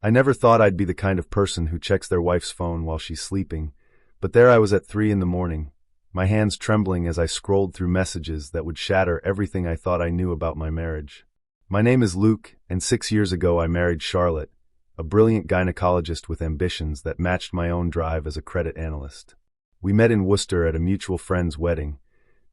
I never thought I'd be the kind of person who checks their wife's phone while she's sleeping, but there I was at 3 in the morning, my hands trembling as I scrolled through messages that would shatter everything I thought I knew about my marriage. My name is Luke, and 6 years ago I married Charlotte, a brilliant gynecologist with ambitions that matched my own drive as a credit analyst. We met in Worcester at a mutual friend's wedding,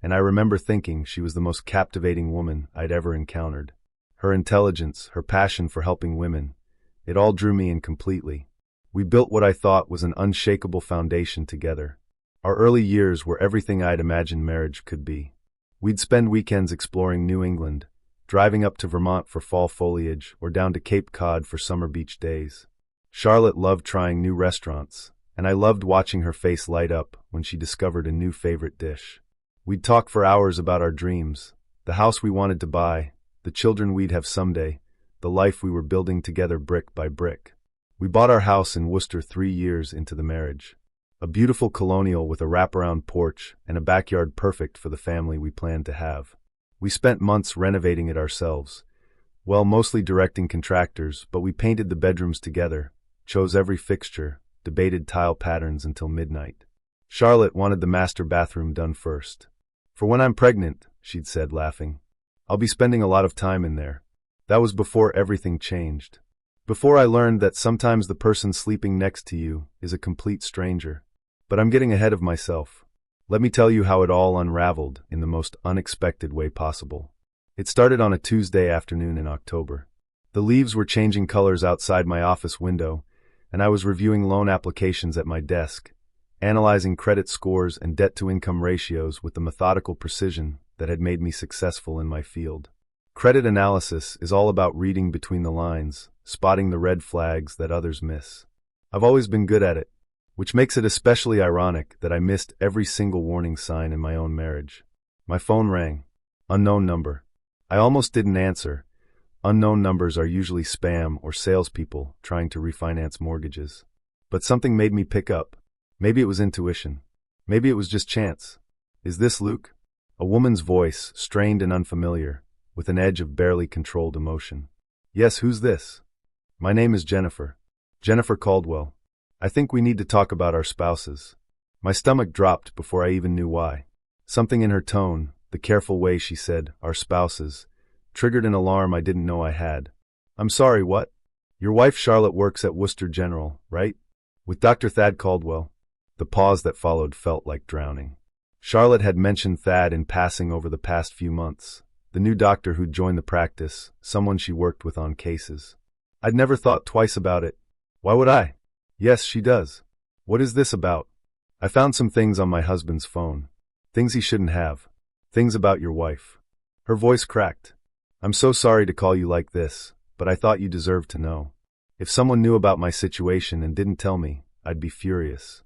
and I remember thinking she was the most captivating woman I'd ever encountered. Her intelligence, her passion for helping women, it all drew me in completely. We built what I thought was an unshakable foundation together. Our early years were everything I'd imagined marriage could be. We'd spend weekends exploring New England, driving up to Vermont for fall foliage or down to Cape Cod for summer beach days. Charlotte loved trying new restaurants, and I loved watching her face light up when she discovered a new favorite dish. We'd talk for hours about our dreams, the house we wanted to buy, the children we'd have someday, the life we were building together brick by brick. We bought our house in Worcester 3 years into the marriage. A beautiful colonial with a wraparound porch and a backyard perfect for the family we planned to have. We spent months renovating it ourselves. Well, mostly directing contractors, but we painted the bedrooms together, chose every fixture, debated tile patterns until midnight. Charlotte wanted the master bathroom done first. "For when I'm pregnant," she'd said, laughing, "I'll be spending a lot of time in there." That was before everything changed. Before I learned that sometimes the person sleeping next to you is a complete stranger. But I'm getting ahead of myself. Let me tell you how it all unraveled in the most unexpected way possible. It started on a Tuesday afternoon in October. The leaves were changing colors outside my office window, and I was reviewing loan applications at my desk, analyzing credit scores and debt-to-income ratios with the methodical precision that had made me successful in my field. Credit analysis is all about reading between the lines, spotting the red flags that others miss. I've always been good at it, which makes it especially ironic that I missed every single warning sign in my own marriage. My phone rang. Unknown number. I almost didn't answer. Unknown numbers are usually spam or salespeople trying to refinance mortgages. But something made me pick up. Maybe it was intuition. Maybe it was just chance. "Is this Luke?" A woman's voice, strained and unfamiliar, with an edge of barely controlled emotion. "Yes, who's this?" "My name is Jennifer. Jennifer Caldwell. I think we need to talk about our spouses." My stomach dropped before I even knew why. Something in her tone, the careful way she said, "our spouses," triggered an alarm I didn't know I had. "I'm sorry, what? Your wife Charlotte works at Worcester General, right? With Dr. Thad Caldwell?" The pause that followed felt like drowning. Charlotte had mentioned Thad in passing over the past few months, the new doctor who'd joined the practice, someone she worked with on cases. I'd never thought twice about it. Why would I? "Yes, she does." "What is this about?" "I found some things on my husband's phone. Things he shouldn't have. Things about your wife." Her voice cracked. "I'm so sorry to call you like this, but I thought you deserved to know. If someone knew about my situation and didn't tell me, I'd be furious."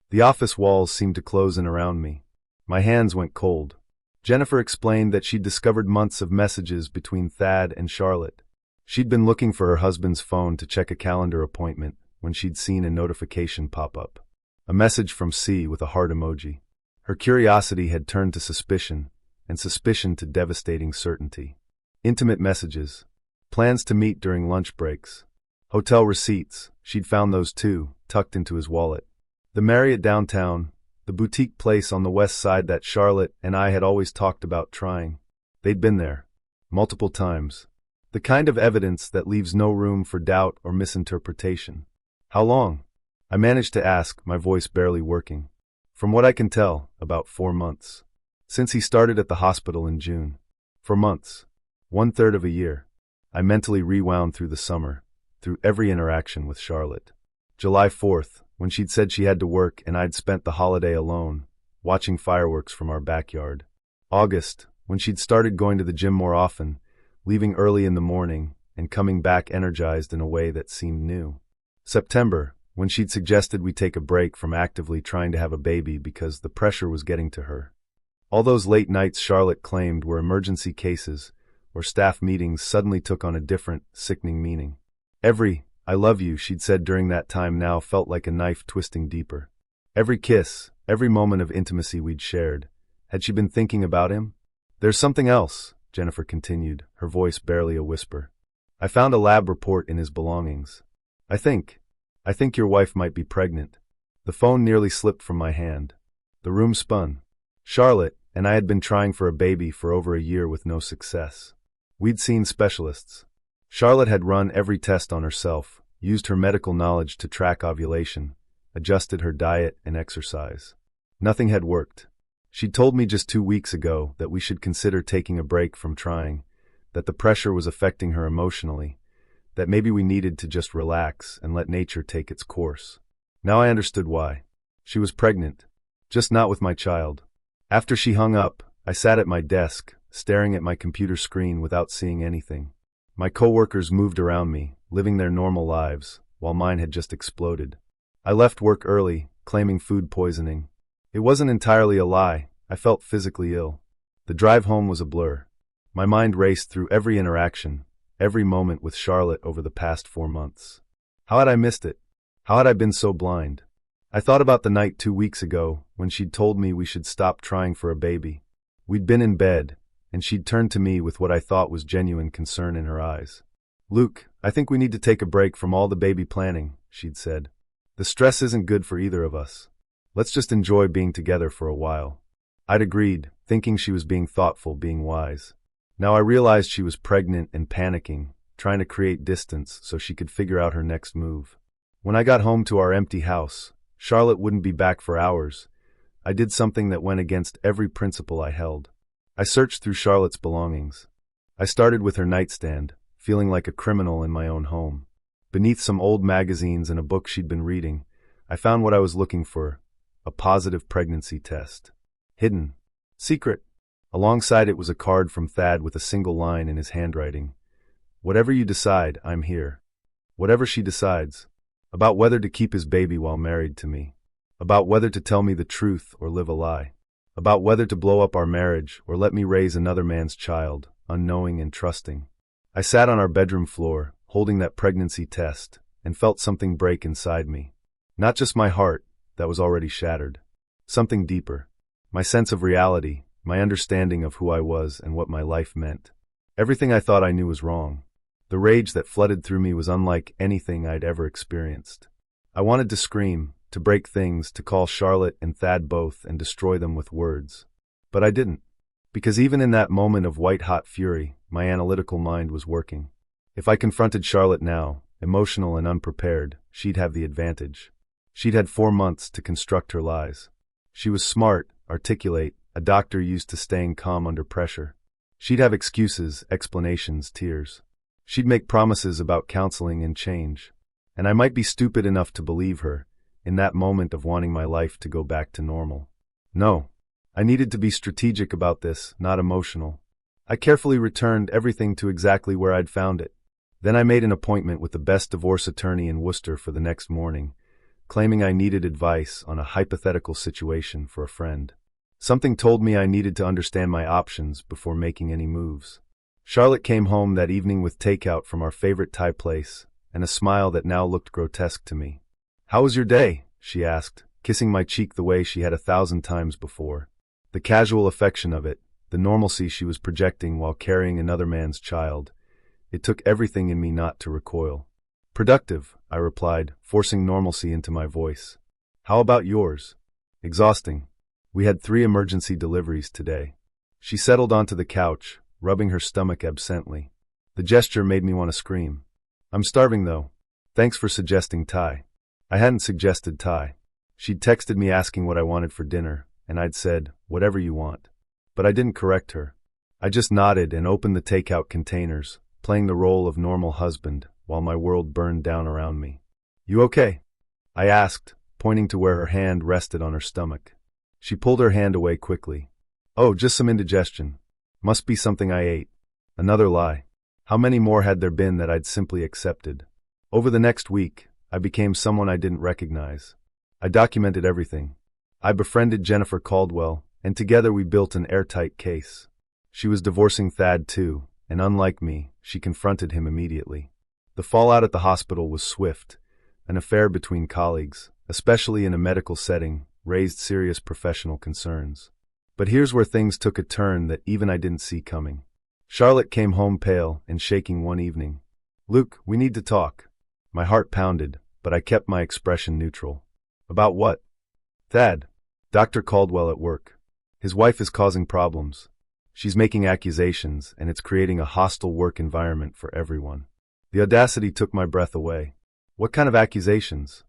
The office walls seemed to close in around me. My hands went cold. Jennifer explained that she'd discovered months of messages between Thad and Charlotte. She'd been looking for her husband's phone to check a calendar appointment when she'd seen a notification pop up. A message from C with a heart emoji. Her curiosity had turned to suspicion, and suspicion to devastating certainty. Intimate messages. Plans to meet during lunch breaks. Hotel receipts, she'd found those too, tucked into his wallet. The Marriott downtown, the boutique place on the west side that Charlotte and I had always talked about trying. They'd been there. Multiple times. The kind of evidence that leaves no room for doubt or misinterpretation. "How long?" I managed to ask, my voice barely working. "From what I can tell, about 4 months. Since he started at the hospital in June." 4 months. 1/3 of a year. I mentally rewound through the summer, through every interaction with Charlotte. July 4th, when she'd said she had to work and I'd spent the holiday alone, watching fireworks from our backyard. August, when she'd started going to the gym more often, leaving early in the morning, and coming back energized in a way that seemed new. September, when she'd suggested we take a break from actively trying to have a baby because the pressure was getting to her. All those late nights Charlotte claimed were emergency cases, or staff meetings suddenly took on a different, sickening meaning. Every "I love you" she'd said during that time now felt like a knife twisting deeper. Every kiss, every moment of intimacy we'd shared. Had she been thinking about him? "There's something else," Jennifer continued, her voice barely a whisper. "I found a lab report in his belongings. I think your wife might be pregnant." The phone nearly slipped from my hand. The room spun. Charlotte and I had been trying for a baby for over a year with no success. We'd seen specialists. Charlotte had run every test on herself, used her medical knowledge to track ovulation, adjusted her diet and exercise. Nothing had worked. She'd told me just 2 weeks ago that we should consider taking a break from trying, that the pressure was affecting her emotionally, that maybe we needed to just relax and let nature take its course. Now I understood why. She was pregnant, just not with my child. After she hung up, I sat at my desk, staring at my computer screen without seeing anything. My coworkers moved around me, living their normal lives, while mine had just exploded. I left work early, claiming food poisoning. It wasn't entirely a lie. I felt physically ill. The drive home was a blur. My mind raced through every interaction, every moment with Charlotte over the past 4 months. How had I missed it? How had I been so blind? I thought about the night 2 weeks ago when she'd told me we should stop trying for a baby. We'd been in bed, and she'd turned to me with what I thought was genuine concern in her eyes. "Luke, I think we need to take a break from all the baby planning," she'd said. "The stress isn't good for either of us. Let's just enjoy being together for a while." I'd agreed, thinking she was being thoughtful, being wise. Now I realized she was pregnant and panicking, trying to create distance so she could figure out her next move. When I got home to our empty house, Charlotte wouldn't be back for hours. I did something that went against every principle I held. I searched through Charlotte's belongings. I started with her nightstand, feeling like a criminal in my own home. Beneath some old magazines and a book she'd been reading, I found what I was looking for: a positive pregnancy test. Hidden. Secret. Alongside it was a card from Thad with a single line in his handwriting. "Whatever you decide, I'm here." Whatever she decides. About whether to keep his baby while married to me. About whether to tell me the truth or live a lie. About whether to blow up our marriage or let me raise another man's child, unknowing and trusting. I sat on our bedroom floor, holding that pregnancy test, and felt something break inside me. Not just my heart, that was already shattered. Something deeper. My sense of reality, my understanding of who I was and what my life meant. Everything I thought I knew was wrong. The rage that flooded through me was unlike anything I'd ever experienced. I wanted to scream, to break things, to call Charlotte and Thad both and destroy them with words. But I didn't. Because even in that moment of white-hot fury, my analytical mind was working. If I confronted Charlotte now, emotional and unprepared, she'd have the advantage. She'd had 4 months to construct her lies. She was smart, articulate, a doctor used to staying calm under pressure. She'd have excuses, explanations, tears. She'd make promises about counseling and change. And I might be stupid enough to believe her, in that moment of wanting my life to go back to normal. No. I needed to be strategic about this, not emotional. I carefully returned everything to exactly where I'd found it. Then I made an appointment with the best divorce attorney in Worcester for the next morning, claiming I needed advice on a hypothetical situation for a friend. Something told me I needed to understand my options before making any moves. Charlotte came home that evening with takeout from our favorite Thai place, and a smile that now looked grotesque to me. "How was your day?" she asked, kissing my cheek the way she had 1,000 times before. The casual affection of it, the normalcy she was projecting while carrying another man's child, it took everything in me not to recoil. "Productive," I replied, forcing normalcy into my voice. "How about yours?" "Exhausting. We had 3 emergency deliveries today." She settled onto the couch, rubbing her stomach absently. The gesture made me want to scream. "I'm starving though. Thanks for suggesting Thai." I hadn't suggested Thai. She'd texted me asking what I wanted for dinner, and I'd said, "Whatever you want." But I didn't correct her. I just nodded and opened the takeout containers, playing the role of normal husband, while my world burned down around me. "You okay?" I asked, pointing to where her hand rested on her stomach. She pulled her hand away quickly. "Oh, just some indigestion. Must be something I ate." Another lie. How many more had there been that I'd simply accepted? Over the next week, I became someone I didn't recognize. I documented everything. I befriended Jennifer Caldwell, and together we built an airtight case. She was divorcing Thad too, and unlike me, she confronted him immediately. The fallout at the hospital was swift. An affair between colleagues, especially in a medical setting, raised serious professional concerns. But here's where things took a turn that even I didn't see coming. Charlotte came home pale and shaking one evening. "Luke, we need to talk." My heart pounded, but I kept my expression neutral. About what? Thad. Dr. Caldwell at work. His wife is causing problems. She's making accusations, and it's creating a hostile work environment for everyone. The audacity took my breath away. What kind of accusations?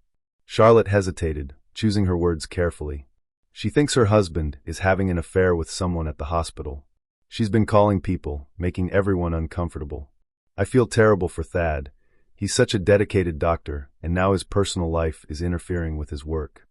Charlotte hesitated, choosing her words carefully. She thinks her husband is having an affair with someone at the hospital. She's been calling people, making everyone uncomfortable. I feel terrible for Thad. He's such a dedicated doctor, and now his personal life is interfering with his work.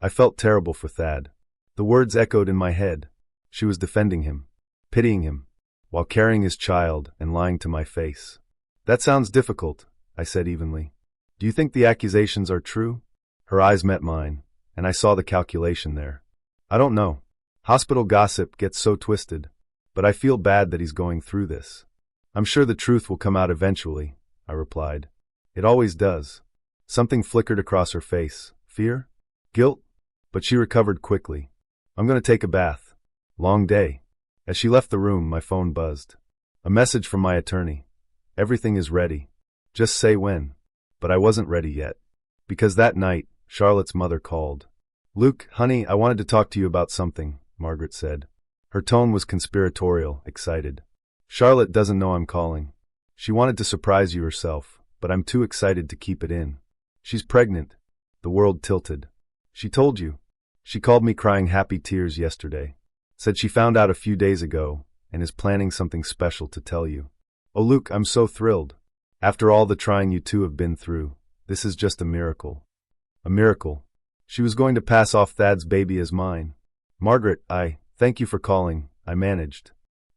I felt terrible for Thad. The words echoed in my head. She was defending him, pitying him, while carrying his child and lying to my face. That sounds difficult, I said evenly. Do you think the accusations are true? Her eyes met mine, and I saw the calculation there. I don't know. Hospital gossip gets so twisted, but I feel bad that he's going through this. I'm sure the truth will come out eventually, I replied. It always does. Something flickered across her face. Fear? Guilt? But she recovered quickly. I'm going to take a bath. Long day. As she left the room, my phone buzzed. A message from my attorney. Everything is ready. Just say when. But I wasn't ready yet. Because that night, Charlotte's mother called. Luke, honey, I wanted to talk to you about something, Margaret said. Her tone was conspiratorial, excited. Charlotte doesn't know I'm calling. She wanted to surprise you herself, but I'm too excited to keep it in. She's pregnant. The world tilted. She told you. She called me crying happy tears yesterday. Said she found out a few days ago and is planning something special to tell you. Oh, Luke, I'm so thrilled. After all the trying you two have been through, this is just a miracle. A miracle. She was going to pass off Thad's baby as mine. Margaret, thank you for calling, I managed.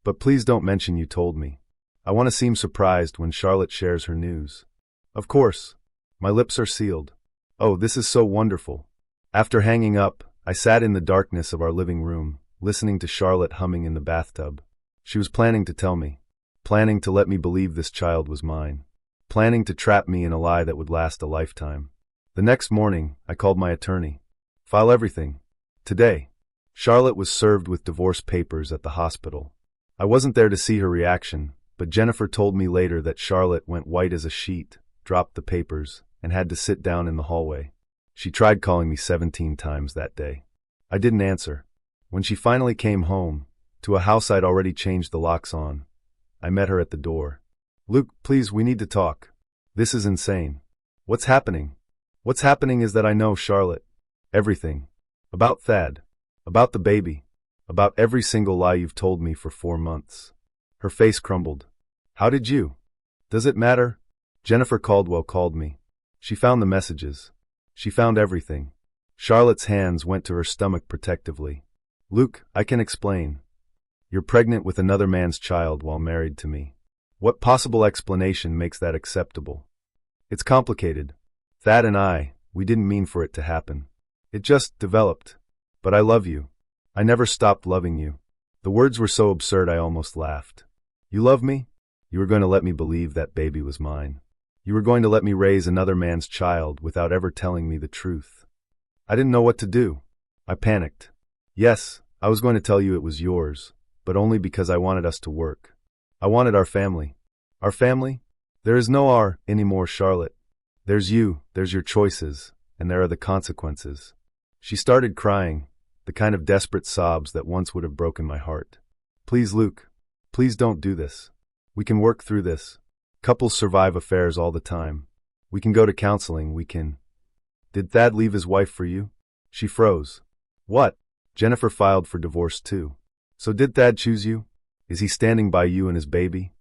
But please don't mention you told me. I want to seem surprised when Charlotte shares her news. Of course. My lips are sealed. Oh, this is so wonderful. After hanging up, I sat in the darkness of our living room, listening to Charlotte humming in the bathtub. She was planning to tell me. Planning to let me believe this child was mine. Planning to trap me in a lie that would last a lifetime. The next morning, I called my attorney. File everything. Today. Charlotte was served with divorce papers at the hospital. I wasn't there to see her reaction, but Jennifer told me later that Charlotte went white as a sheet, dropped the papers, and had to sit down in the hallway. She tried calling me 17 times that day. I didn't answer. When she finally came home, to a house I'd already changed the locks on, I met her at the door. Luke, please, we need to talk. This is insane. What's happening? What's happening is that I know, Charlotte. Everything. About Thad. About the baby. About every single lie you've told me for 4 months. Her face crumbled. How did you? Does it matter? Jennifer Caldwell called me. She found the messages. She found everything. Charlotte's hands went to her stomach protectively. Luke, I can explain. You're pregnant with another man's child while married to me. What possible explanation makes that acceptable? It's complicated. Thad and we didn't mean for it to happen. It just developed. But I love you. I never stopped loving you. The words were so absurd I almost laughed. You love me? You were going to let me believe that baby was mine. You were going to let me raise another man's child without ever telling me the truth. I didn't know what to do. I panicked. Yes, I was going to tell you it was yours, but only because I wanted us to work. I wanted our family. Our family? There is no our anymore, Charlotte. There's you, there's your choices, and there are the consequences. She started crying, the kind of desperate sobs that once would have broken my heart. Please, Luke. Please don't do this. We can work through this. Couples survive affairs all the time. We can go to counseling, we can... Did Thad leave his wife for you? She froze. What? Jennifer filed for divorce too. So did Thad choose you? Is he standing by you and his baby?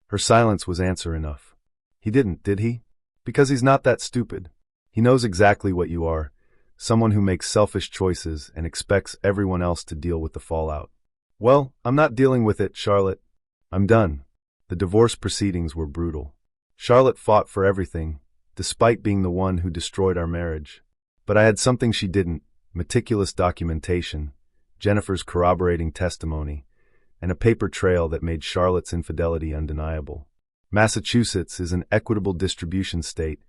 Her silence was answer enough. He didn't, did he? Because he's not that stupid. He knows exactly what you are, someone who makes selfish choices and expects everyone else to deal with the fallout. Well, I'm not dealing with it, Charlotte. I'm done. The divorce proceedings were brutal. Charlotte fought for everything, despite being the one who destroyed our marriage. But I had something she didn't: meticulous documentation, Jennifer's corroborating testimony, and a paper trail that made Charlotte's infidelity undeniable. Massachusetts is an equitable distribution state,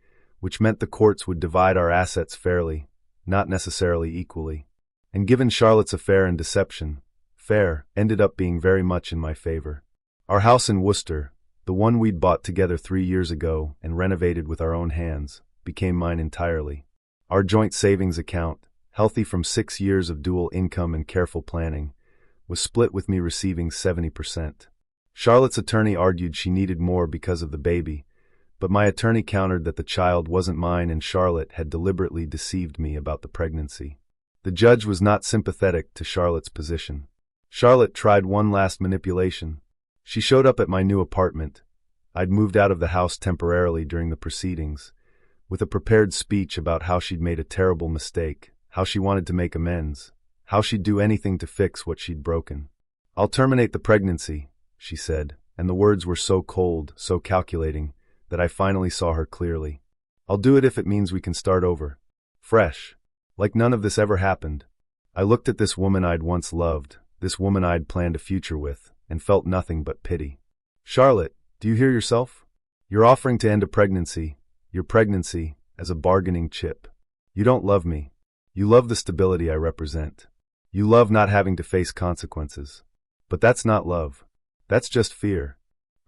which meant the courts would divide our assets fairly, not necessarily equally. And given Charlotte's affair and deception, fair ended up being very much in my favor. Our house in Worcester, The one we'd bought together 3 years ago and renovated with our own hands, became mine entirely. Our joint savings account, healthy from 6 years of dual income and careful planning, was split with me receiving 70%. Charlotte's attorney argued she needed more because of the baby, but my attorney countered that the child wasn't mine and Charlotte had deliberately deceived me about the pregnancy. The judge was not sympathetic to Charlotte's position. Charlotte tried one last manipulation. She showed up at my new apartment. I'd moved out of the house temporarily during the proceedings, with a prepared speech about how she'd made a terrible mistake, how she wanted to make amends, how she'd do anything to fix what she'd broken. "I'll terminate the pregnancy," she said, and the words were so cold, so calculating, that I finally saw her clearly. "I'll do it if it means we can start over. Fresh. Like none of this ever happened." I looked at this woman I'd once loved, this woman I'd planned a future with, and felt nothing but pity. "Charlotte, do you hear yourself? You're offering to end a pregnancy, your pregnancy, as a bargaining chip. You don't love me. You love the stability I represent. You love not having to face consequences. But that's not love. That's just fear.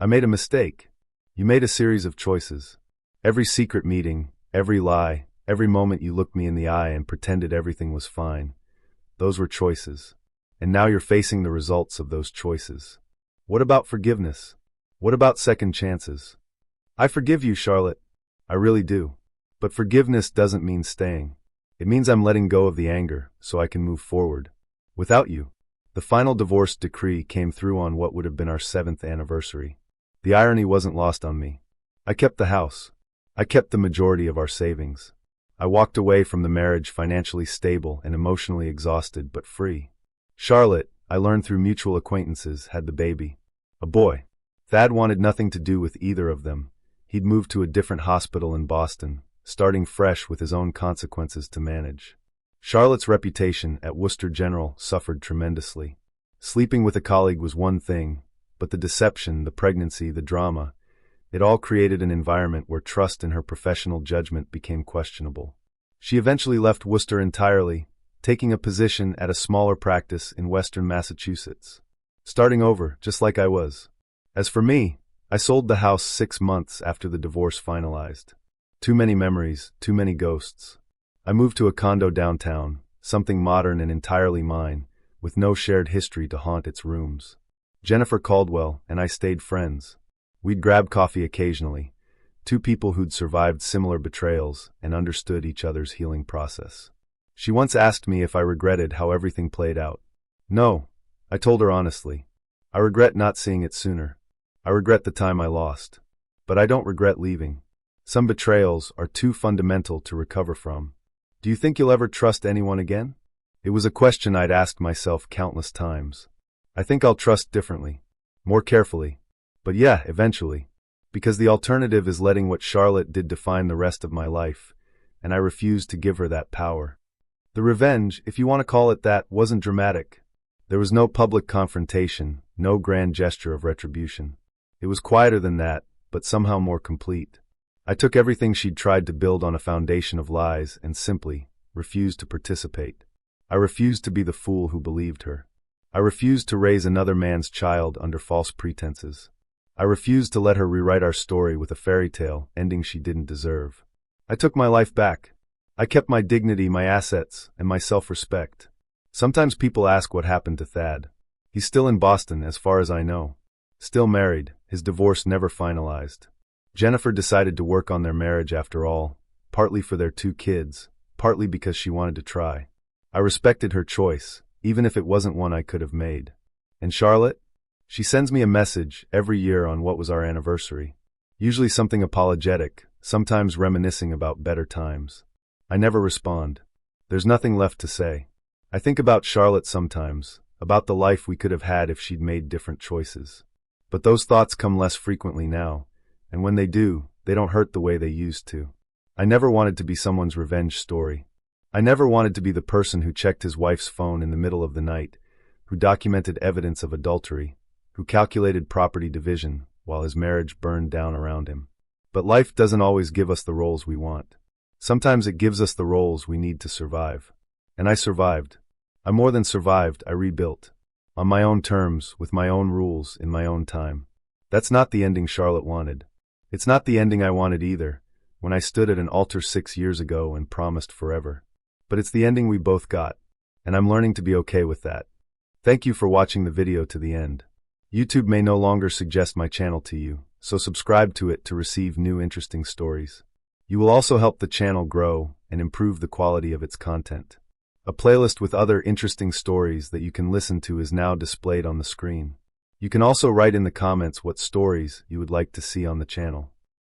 I made a mistake. You made a series of choices. Every secret meeting, every lie, every moment you looked me in the eye and pretended everything was fine. Those were choices. And now you're facing the results of those choices. What about forgiveness? What about second chances? I forgive you, Charlotte. I really do. But forgiveness doesn't mean staying. It means I'm letting go of the anger so I can move forward. Without you. The final divorce decree came through on what would have been our 7th anniversary. The irony wasn't lost on me. I kept the house. I kept the majority of our savings. I walked away from the marriage financially stable and emotionally exhausted but free. Charlotte, I learned through mutual acquaintances, had the baby. A boy. Thad wanted nothing to do with either of them. He'd moved to a different hospital in Boston, starting fresh with his own consequences to manage. Charlotte's reputation at Worcester General suffered tremendously. Sleeping with a colleague was one thing, but the deception, the pregnancy, the drama, it all created an environment where trust in her professional judgment became questionable. She eventually left Worcester entirely, taking a position at a smaller practice in western Massachusetts. Starting over, just like I was. As for me, I sold the house 6 months after the divorce finalized. Too many memories, too many ghosts. I moved to a condo downtown, something modern and entirely mine, with no shared history to haunt its rooms. Jennifer Caldwell and I stayed friends. We'd grab coffee occasionally, two people who'd survived similar betrayals and understood each other's healing process. She once asked me if I regretted how everything played out. No, I told her honestly. I regret not seeing it sooner. I regret the time I lost. But I don't regret leaving. Some betrayals are too fundamental to recover from. Do you think you'll ever trust anyone again? It was a question I'd asked myself countless times. I think I'll trust differently, more carefully. But yeah, eventually. Because the alternative is letting what Charlotte did define the rest of my life, and I refuse to give her that power. The revenge, if you want to call it that, wasn't dramatic. There was no public confrontation, no grand gesture of retribution. It was quieter than that, but somehow more complete. I took everything she'd tried to build on a foundation of lies and simply refused to participate. I refused to be the fool who believed her. I refused to raise another man's child under false pretenses. I refused to let her rewrite our story with a fairy tale ending she didn't deserve. I took my life back. I kept my dignity, my assets, and my self-respect. Sometimes people ask what happened to Thad. He's still in Boston, as far as I know. Still married, his divorce never finalized. Jennifer decided to work on their marriage after all, partly for their 2 kids, partly because she wanted to try. I respected her choice, even if it wasn't one I could have made. And Charlotte? She sends me a message every year on what was our anniversary. Usually something apologetic, sometimes reminiscing about better times. I never respond. There's nothing left to say. I think about Charlotte sometimes, about the life we could have had if she'd made different choices. But those thoughts come less frequently now, and when they do, they don't hurt the way they used to. I never wanted to be someone's revenge story. I never wanted to be the person who checked his wife's phone in the middle of the night, who documented evidence of adultery, who calculated property division while his marriage burned down around him. But life doesn't always give us the roles we want. Sometimes it gives us the roles we need to survive. And I survived. I more than survived, I rebuilt. On my own terms, with my own rules, in my own time. That's not the ending Charlotte wanted. It's not the ending I wanted either, when I stood at an altar 6 years ago and promised forever. But it's the ending we both got, and I'm learning to be okay with that. Thank you for watching the video to the end. YouTube may no longer suggest my channel to you, so subscribe to it to receive new interesting stories. You will also help the channel grow and improve the quality of its content. A playlist with other interesting stories that you can listen to is now displayed on the screen. You can also write in the comments what stories you would like to see on the channel.